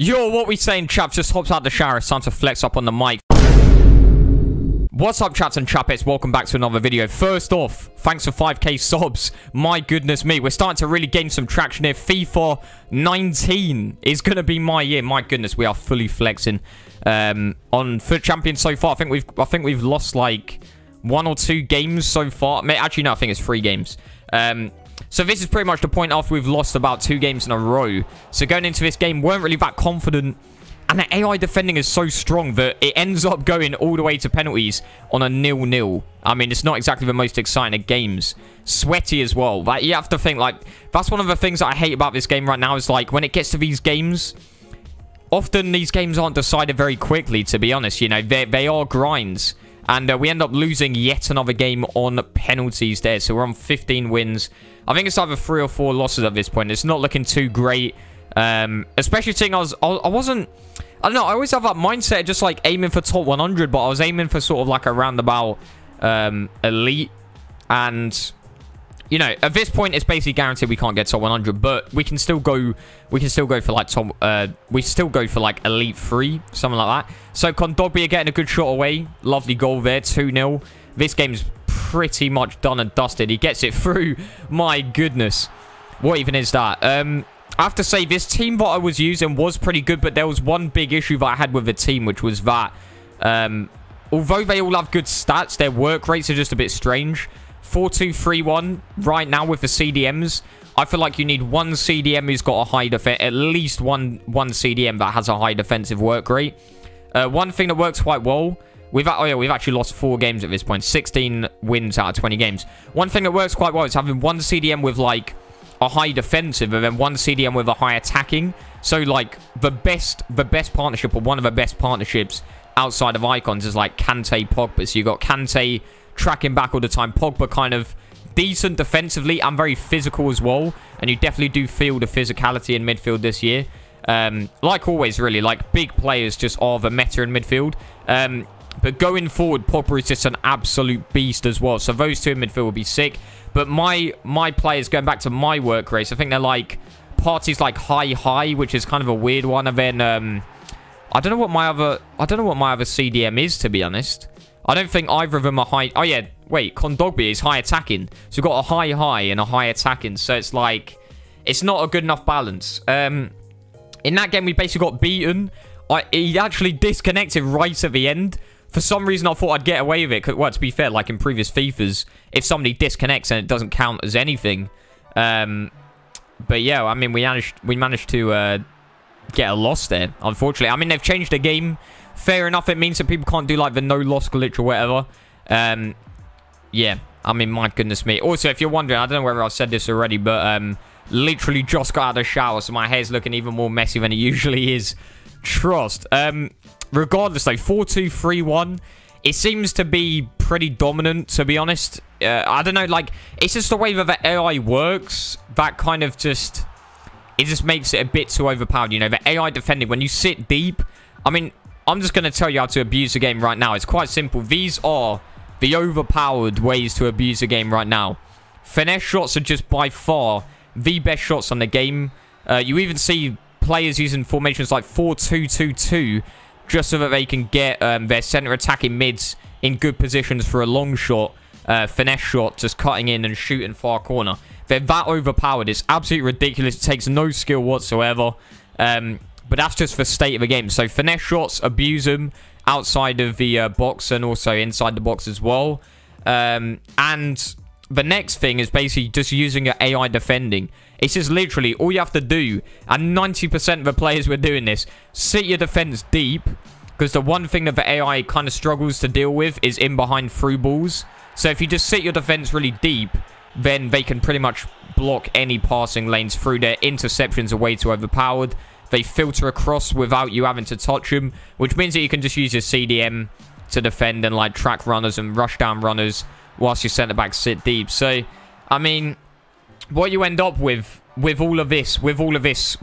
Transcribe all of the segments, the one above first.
Yo, what we saying, chaps? Just hopped out the shower. It's time to flex up on the mic. What's up, chaps and chapettes? Welcome back to another video. First off, thanks for 5k subs. My goodness me, we're starting to really gain some traction here. FIFA 19 is going to be my year. My goodness, we are fully flexing on Foot Champions so far. I think we've lost like 1 or 2 games so far. Actually, no, I think it's 3 games. So this is pretty much the point after we've lost about 2 games in a row. So going into this game, weren't really that confident. And the AI defending is so strong that it ends up going all the way to penalties on a 0-0. I mean, it's not exactly the most exciting of games. Sweaty as well. Like, you have to think, like, that's one of the things that I hate about this game right now is, like, when it gets to these games, often these games aren't decided very quickly, to be honest. You know, they are grinds. And we end up losing yet another game on penalties there. So we're on 15 wins. I think it's either 3 or 4 losses at this point. It's not looking too great. Especially seeing I wasn't... I don't know, I always have that mindset of just like aiming for top 100, but I was aiming for sort of like a roundabout elite. And, you know, at this point, it's basically guaranteed we can't get top 100, but we can still go for like top... we still go for like elite 3, something like that. So Kondogbia getting a good shot away. Lovely goal there, 2-0. This game's pretty much done and dusted. He gets it through. My goodness. What even is that? I have to say, this team that I was using was pretty good, but there was one big issue that I had with the team, which was that although they all have good stats, their work rates are just a bit strange. 4-2-3-1 right now with the CDMs. I feel like you need one CDM who's got a high defense, at least one CDM that has a high defensive work rate. One thing that works quite well, we've actually lost 4 games at this point, 16 wins out of 20 games. One thing that works quite well is having one CDM with like a high defensive and then one CDM with a high attacking. So like the best partnership, or one of the best partnerships outside of icons, is like Kante Pogba. So you got Kante tracking back all the time, Pogba kind of decent defensively and very physical as well, and you definitely do feel the physicality in midfield this year. Like always, really, like big players just are the meta in midfield. But going forward, Pogba is just an absolute beast as well. So those two in midfield will be sick. But my players, going back to my work race, I think they're like parties like high, which is kind of a weird one. And then I don't know what my other CDM is, to be honest. I don't think either of them are high. Oh yeah, wait, Kondogbia is high attacking. So we've got a high and a high attacking. So it's like, it's not a good enough balance. In that game, we basically got beaten. He actually disconnected right at the end. For some reason, I thought I'd get away with it. Well, to be fair, like in previous FIFAs, if somebody disconnects and it doesn't count as anything. But yeah, I mean, we managed to get a loss there, unfortunately. I mean, they've changed the game. Fair enough, it means that people can't do like the no-loss glitch or whatever. Yeah, I mean, my goodness me. Also, if you're wondering, I don't know whether I've said this already, but literally just got out of the shower, so my hair's looking even more messy than it usually is. Trust. Regardless, though, 4-2-3-1, it seems to be pretty dominant, to be honest. I don't know, like, it's just the way that the AI works that kind of just... It just makes it a bit too overpowered, you know, the AI defending. When you sit deep, I mean, I'm just going to tell you how to abuse the game right now. It's quite simple. These are the overpowered ways to abuse the game right now. Finesse shots are just by far the best shots on the game. You even see players using formations like 4-2-2-2 just so that they can get their center attacking mids in good positions for a long shot, finesse shot, just cutting in and shooting far corner. They're that overpowered. It's absolutely ridiculous. It takes no skill whatsoever. But that's just the state of the game. So finesse shots, abuse them outside of the box and also inside the box as well. And the next thing is basically just using your AI defending. It's just literally all you have to do, and 90% of the players were doing this, sit your defense deep, because the one thing that the AI kind of struggles to deal with is in behind through balls. So if you just sit your defense really deep, then they can pretty much block any passing lanes through. Their interceptions are way too overpowered. They filter across without you having to touch them, which means that you can just use your CDM to defend and like track runners and rush down runners whilst your centre backs sit deep. So, I mean, what you end up with all of this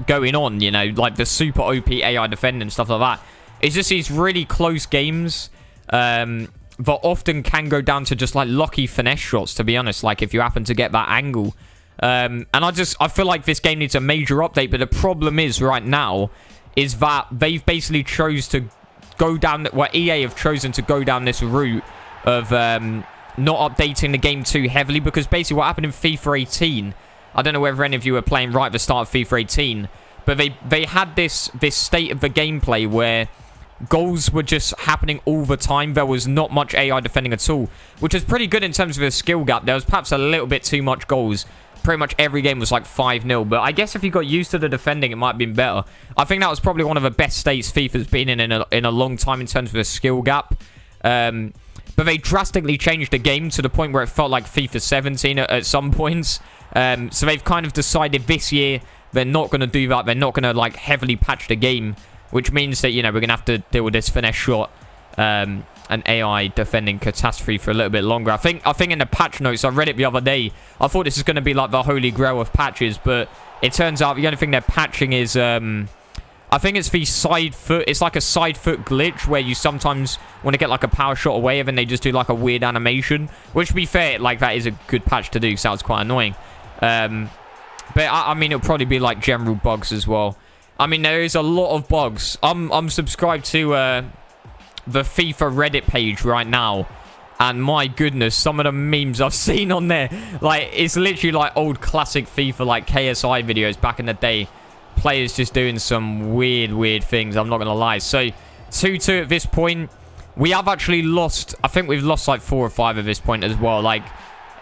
going on, you know, like the super OP AI defending and stuff like that, is just these really close games that often can go down to just like lucky finesse shots, to be honest, like if you happen to get that angle. And I feel like this game needs a major update, but the problem is right now is that they've basically chose to go down... Well, EA have chosen to go down this route of not updating the game too heavily, because basically what happened in FIFA 18... I don't know whether any of you were playing right at the start of FIFA 18, but they had this state of the gameplay where goals were just happening all the time. There was not much AI defending at all, which was pretty good in terms of the skill gap. There was perhaps a little bit too much goals. Pretty much every game was like 5-0, but I guess if you got used to the defending, it might have been better. I think that was probably one of the best states FIFA's been in a long time in terms of the skill gap. But they drastically changed the game to the point where it felt like FIFA 17 at some points. So they've kind of decided this year they're not going to do that. They're not going to like heavily patch the game, which means that, you know, we're going to have to deal with this finesse shot and AI defending catastrophe for a little bit longer. I think in the patch notes, I read it the other day, I thought this is going to be like the holy grail of patches, but it turns out the only thing they're patching is I think it's the side foot. It's like a side foot glitch where you sometimes want to get like a power shot away and then they just do like a weird animation, which, to be fair, like that is a good patch to do because that was quite annoying. But I mean, it'll probably be like general bugs as well. I mean, there is a lot of bugs. I'm subscribed to the FIFA Reddit page right now, and my goodness, some of the memes I've seen on there, like, it's literally like old classic FIFA, like KSI videos back in the day. Players just doing some weird things, I'm not gonna lie. So 2-2 at this point. We have actually lost, I think we've lost like 4 or 5 at this point as well. Like,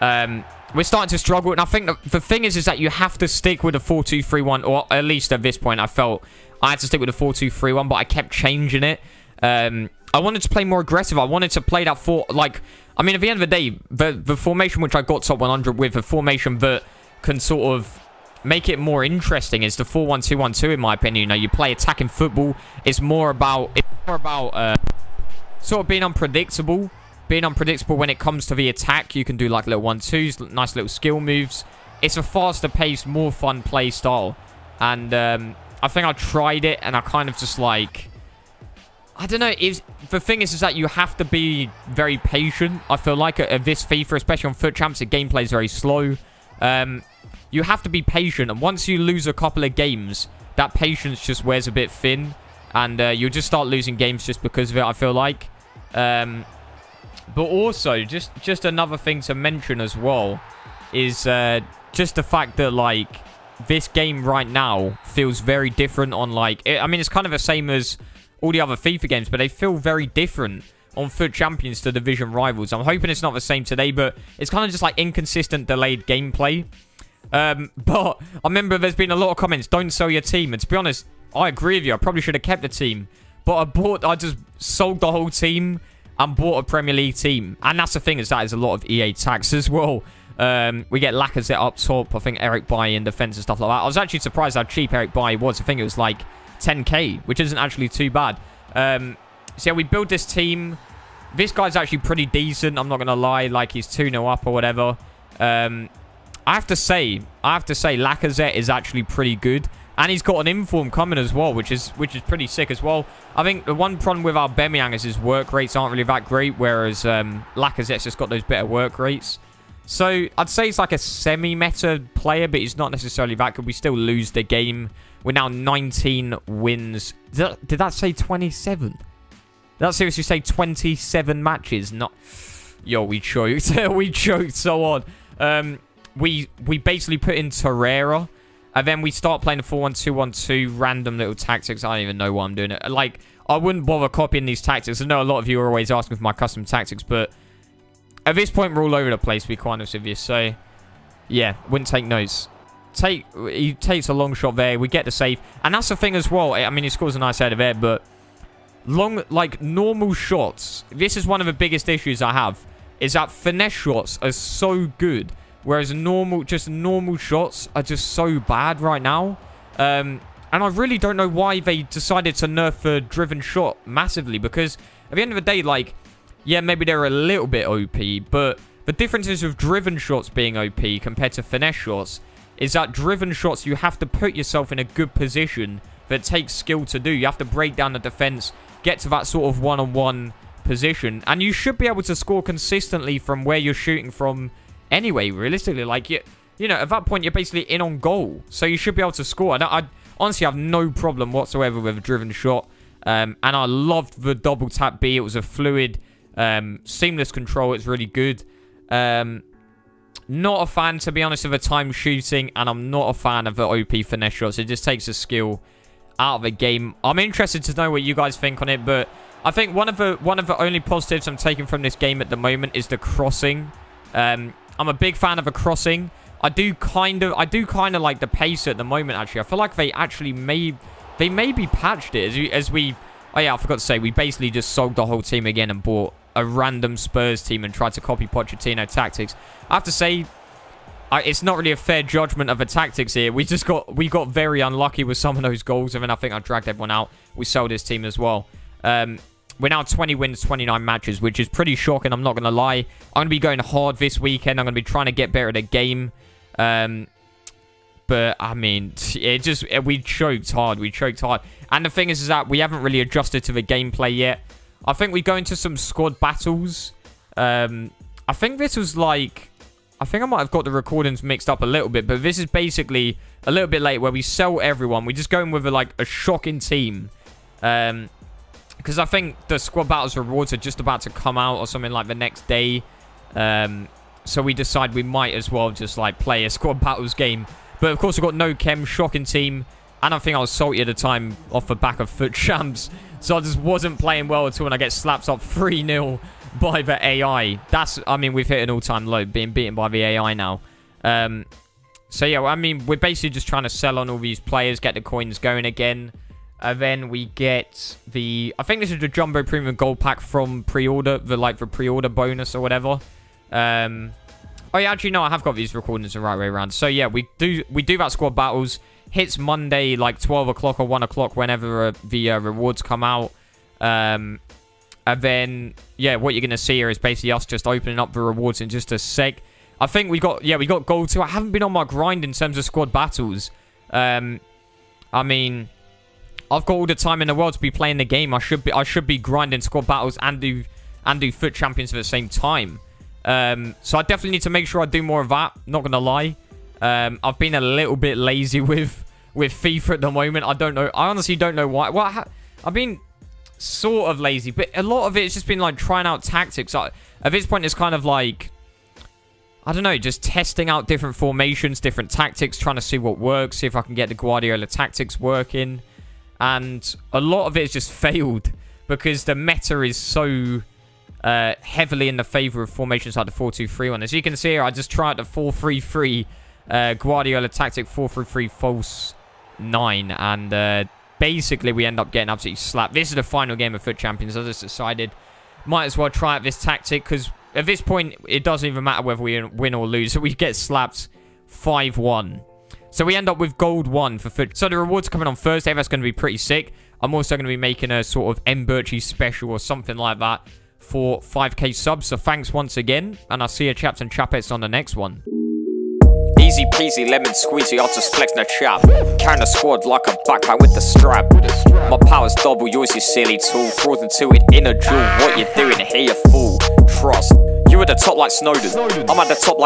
we're starting to struggle, and I think the thing is that you have to stick with a 4-2-3-1, or at least at this point I felt I had to stick with a 4-2-3-1, but I kept changing it. I wanted to play more aggressive. I wanted to play that like, I mean, at the end of the day, the formation which I got top 100 with, the formation that can sort of make it more interesting, is the 4-1-2-1-2, in my opinion. You know, you play attacking football. It's more about sort of being unpredictable. Being unpredictable when it comes to the attack. You can do like little 1-2s, nice little skill moves. It's a faster paced, more fun play style. And I think I tried it and I kind of just like, I don't know. The thing is that you have to be very patient. I feel like at this FIFA, especially on Foot Champs, the gameplay is very slow. You have to be patient, and once you lose a couple of games, that patience just wears a bit thin, and you'll just start losing games just because of it, I feel like. But also, just another thing to mention as well is just the fact that, like, this game right now feels very different on, like... I mean, it's kind of the same as all the other FIFA games, but they feel very different on Foot Champions to Division Rivals. I'm hoping it's not the same today, but it's kind of just, like, inconsistent, delayed gameplay. But I remember there's been a lot of comments, don't sell your team. And to be honest, I agree with you. I probably should have kept the team. But I just sold the whole team and bought a Premier League team. And that's the thing, is that is a lot of EA tax as well. We get Lacazette up top. I think Eric Bailly in defense and stuff like that. I was actually surprised how cheap Eric Bailly was. I think it was like 10k, which isn't actually too bad. So yeah, we build this team. This guy's actually pretty decent. I'm not going to lie. Like, he's 2-0 up or whatever. I have to say Lacazette is actually pretty good. And he's got an inform coming as well, which is pretty sick as well. I think the one problem with Aubameyang is his work rates aren't really that great, whereas Lacazette's just got those better work rates. So I'd say he's like a semi-meta player, but he's not necessarily that good. We still lose the game. We're now 19 wins. Did that say 27? Did that seriously say 27 matches? Not. Yo, we choked. We choked so hard. We basically put in Torreira, and then we start playing the 4-1-2-1-2, random little tactics. I don't even know why I'm doing it. Like, I wouldn't bother copying these tactics. I know a lot of you are always asking for my custom tactics, but at this point, we're all over the place, to be quite honest with you. So, yeah, wouldn't take notes. He takes a long shot there. We get the save. And that's the thing as well. I mean, he scores a nice header there, but like, normal shots, this is one of the biggest issues I have, is that finesse shots are so good, whereas just normal shots are just so bad right now. And I really don't know why they decided to nerf the driven shot massively, because at the end of the day, like, yeah, maybe they're a little bit OP, but the differences of driven shots being OP compared to finesse shots is that driven shots, you have to put yourself in a good position that takes skill to do. You have to break down the defense, get to that sort of one-on-one position, and you should be able to score consistently from where you're shooting from anyway, realistically. Like, you know, at that point, you're basically in on goal, so you should be able to score. I honestly, I have no problem whatsoever with a driven shot. And I loved the double tap B. It was a fluid, seamless control. It's really good. Not a fan, to be honest, of a time shooting, and I'm not a fan of the OP finesse shots. It just takes the skill out of the game. I'm interested to know what you guys think on it, but I think one of the only positives I'm taking from this game at the moment is the crossing. I'm a big fan of a crossing. I do kind of like the pace at the moment. Actually, I feel like they maybe patched it as we. Oh yeah, I forgot to say, we basically just sold the whole team again and bought a random Spurs team and tried to copy Pochettino tactics. I have to say, it's not really a fair judgment of the tactics here. We got very unlucky with some of those goals, and then I think I dragged everyone out. We sold this team as well. We're now 20 wins, 29 matches, which is pretty shocking. I'm not going to lie. I'm going to be going hard this weekend. I'm going to be trying to get better at the game. But, I mean, we choked hard. We choked hard. And the thing is that we haven't really adjusted to the gameplay yet. I think we go into some squad battles. I think this was like... I think I might have got the recordings mixed up a little bit. But this is basically a little bit late where we sell everyone. We just go in with a shocking team. Because I think the squad battles rewards are just about to come out or something like the next day. So we decide we might as well just like play a squad battles game. But of course, we've got no chem, shocking team. And I think I was salty at the time off the back of foot champs. So I just wasn't playing well at all. And I get slapped up 3-0 by the AI. I mean, we've hit an all-time low being beaten by the AI now. So yeah, well, I mean, we're basically just trying to sell on all these players, get the coins going again. Then we get I think this is the Jumbo Premium Gold Pack from pre-order, the pre-order bonus or whatever. Oh yeah, actually no, I have got these recordings the right way around. So yeah, we do that squad battles. Hits Monday like 12 o'clock or 1 o'clock whenever the rewards come out. And then yeah, what you're gonna see here is basically us just opening up the rewards in just a sec. I think we got gold 2. I haven't been on my grind in terms of squad battles. I mean, I've got all the time in the world to be playing the game. I should be grinding squad battles and do foot champions at the same time. So I definitely need to make sure I do more of that. Not gonna lie. I've been a little bit lazy with FIFA at the moment. I don't know. I honestly don't know why. Well, I've been sort of lazy, but a lot of it's just been like trying out tactics. At this point, it's kind of like, I don't know, just testing out different formations, different tactics, trying to see what works, see if I can get the Guardiola tactics working. And a lot of it has just failed because the meta is so heavily in the favor of formations like the 4-2-3-1. As you can see here, I just tried the 4-3-3 Guardiola tactic, 4-3-3 false 9, and basically we end up getting absolutely slapped. This is the final game of Foot Champions. I just decided might as well try out this tactic because at this point it doesn't even matter whether we win or lose. So we get slapped 5-1. So we end up with gold 1 for Foot. So the rewards coming on Thursday. That's going to be pretty sick. I'm also going to be making a sort of Mbirchy special or something like that for 5k subs. So thanks once again, and I'll see you chaps and chapettes on the next one. Easy peasy, lemon squeezy, I'll just flex no chap. Carrying the squad like a backpack with the strap. My power's double, yours is silly tool. Fraud into it in a jewel. What you doing here, you fool? Trust. You at the top like Snowden. I'm at the top like